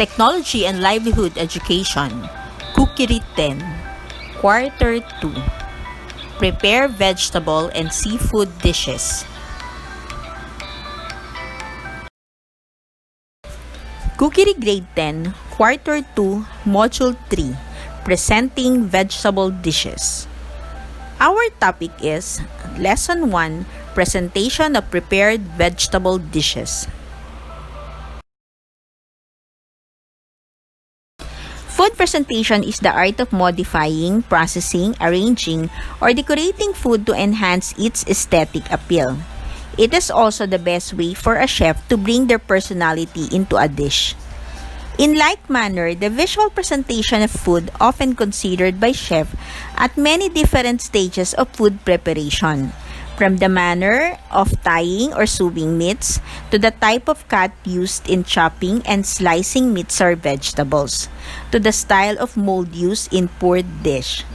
Technology and Livelihood Education, Cookery 10, Quarter 2. Prepare vegetable and seafood dishes. Cookery Grade 10, Quarter 2, Module 3, Presenting Vegetable Dishes. Our topic is Lesson 1, Presentation of Prepared Vegetable Dishes. Food presentation is the art of modifying, processing, arranging, or decorating food to enhance its aesthetic appeal. It is also the best way for a chef to bring their personality into a dish. In like manner, the visual presentation of food often considered by chefs at many different stages of food preparation. From the manner of tying or sewing meats to the type of cut used in chopping and slicing meats or vegetables, to the style of mold used in poured dish.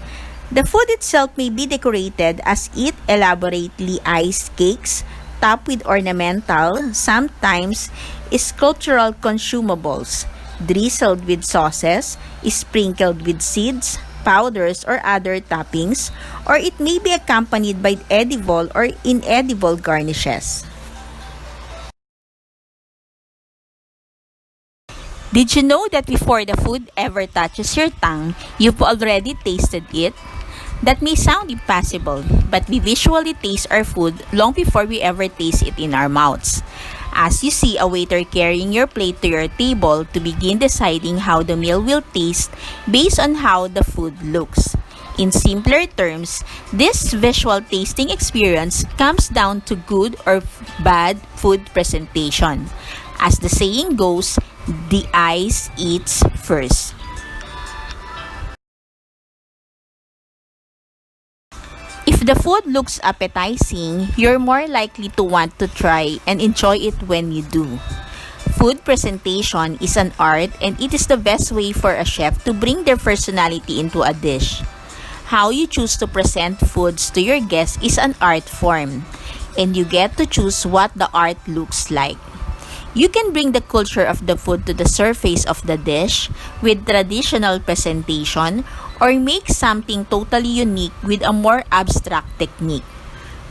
The food itself may be decorated as it elaborately iced cakes, topped with ornamental, sometimes sculptural consumables, drizzled with sauces, sprinkled with seeds, powders, or other toppings, or it may be accompanied by edible or inedible garnishes. Did you know that before the food ever touches your tongue, you've already tasted it? That may sound impossible, but we visually taste our food long before we ever taste it in our mouths. As you see a waiter carrying your plate to your table to begin deciding how the meal will taste based on how the food looks. In simpler terms, this visual tasting experience comes down to good or bad food presentation. As the saying goes, the eyes eats first. If the food looks appetizing, you're more likely to want to try and enjoy it when you do. Food presentation is an art, and it is the best way for a chef to bring their personality into a dish. How you choose to present foods to your guests is an art form, and you get to choose what the art looks like. You can bring the culture of the food to the surface of the dish with traditional presentation, or make something totally unique with a more abstract technique.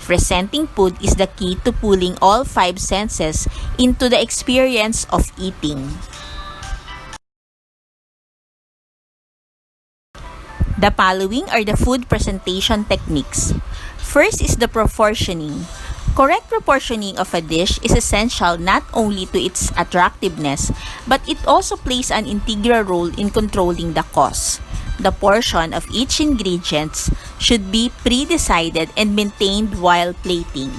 Presenting food is the key to pulling all 5 senses into the experience of eating. The following are the food presentation techniques. First is the proportioning. Correct proportioning of a dish is essential not only to its attractiveness, but it also plays an integral role in controlling the cost. The portion of each ingredient should be pre-decided and maintained while plating.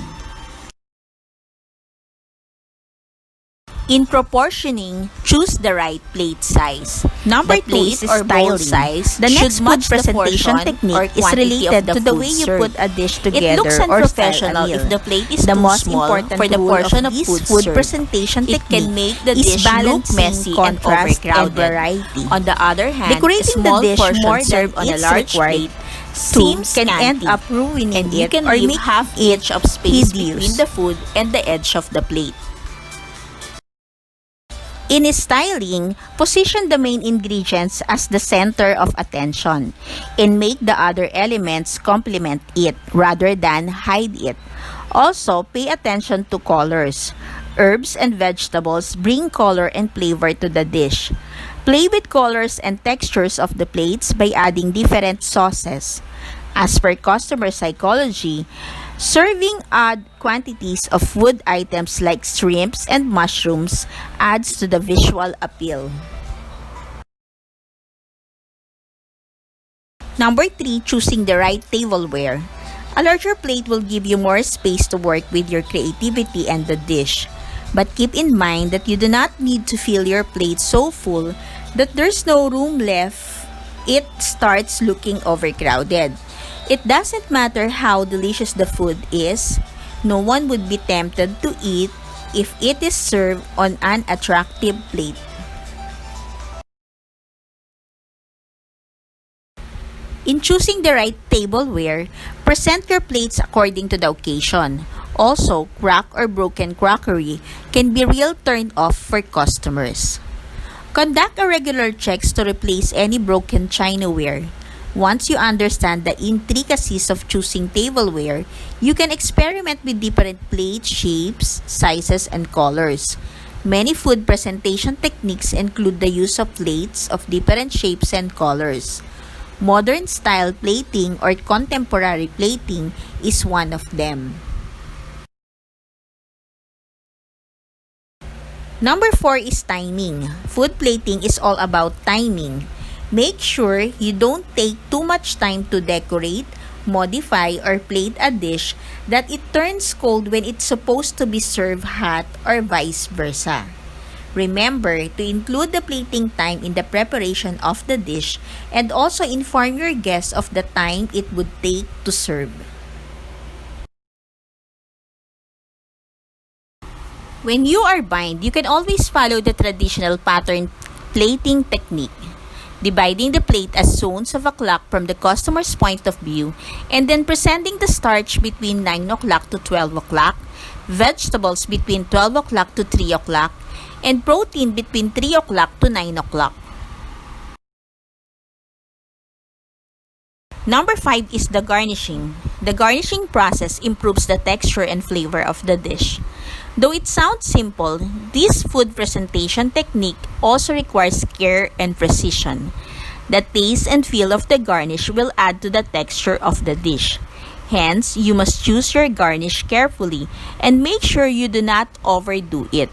In proportioning, choose the right plate size. Number 2 is or bowl size. The next food presentation technique is related to the way you put a dish together. It looks unprofessional if the plate is too small for the portion of food presentation technique. It can make the dish look messy and overcrowded. On the other hand, decorating the dish more served on a large plate seems can end up ruining and it, or make half inch of space between the food and the edge of the plate. In styling, position the main ingredients as the center of attention and make the other elements complement it rather than hide it. Also, pay attention to colors. Herbs and vegetables bring color and flavor to the dish. Play with colors and textures of the plates by adding different sauces. As per customer psychology, serving odd quantities of food items like shrimps and mushrooms adds to the visual appeal. Number 3, choosing the right tableware. A larger plate will give you more space to work with your creativity and the dish. But keep in mind that you do not need to fill your plate so full that there's no room left. It starts looking overcrowded. It doesn't matter how delicious the food is, no one would be tempted to eat if it is served on an attractive plate. In choosing the right tableware, present your plates according to the occasion. Also, cracked or broken crockery can be real turn off for customers. Conduct a regular checks to replace any broken chinaware. Once you understand the intricacies of choosing tableware, you can experiment with different plate shapes, sizes, and colors. Many food presentation techniques include the use of plates of different shapes and colors. Modern style plating or contemporary plating is one of them. Number 4 is timing. Food plating is all about timing. Make sure you don't take too much time to decorate, modify, or plate a dish that it turns cold when it's supposed to be served hot or vice versa. Remember to include the plating time in the preparation of the dish and also inform your guests of the time it would take to serve. When you are bind, you can always follow the traditional pattern plating technique, dividing the plate as zones of a clock from the customer's point of view and then presenting the starch between 9 o'clock to 12 o'clock, vegetables between 12 o'clock to 3 o'clock, and protein between 3 o'clock to 9 o'clock. Number 5 is the garnishing. The garnishing process improves the texture and flavor of the dish. Though it sounds simple, this food presentation technique also requires care and precision. The taste and feel of the garnish will add to the texture of the dish. Hence, you must choose your garnish carefully and make sure you do not overdo it.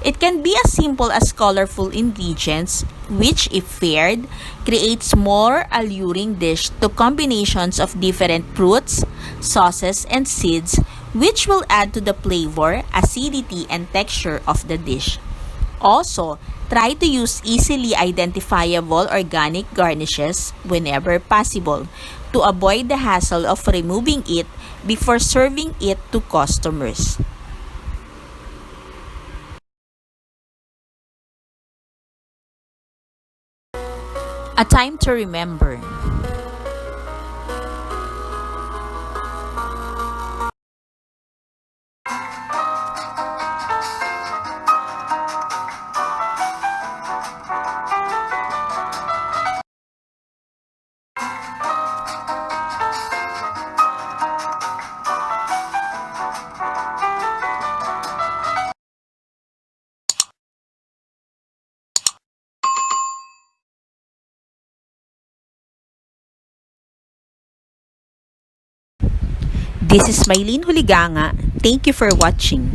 It can be as simple as colorful ingredients, which if paired, creates more alluring dish to combinations of different fruits, sauces, and seeds, which will add to the flavor, acidity, and texture of the dish. Also, try to use easily identifiable organic garnishes whenever possible to avoid the hassle of removing it before serving it to customers. A time to remember. This is Maylene Huliganga. Thank you for watching.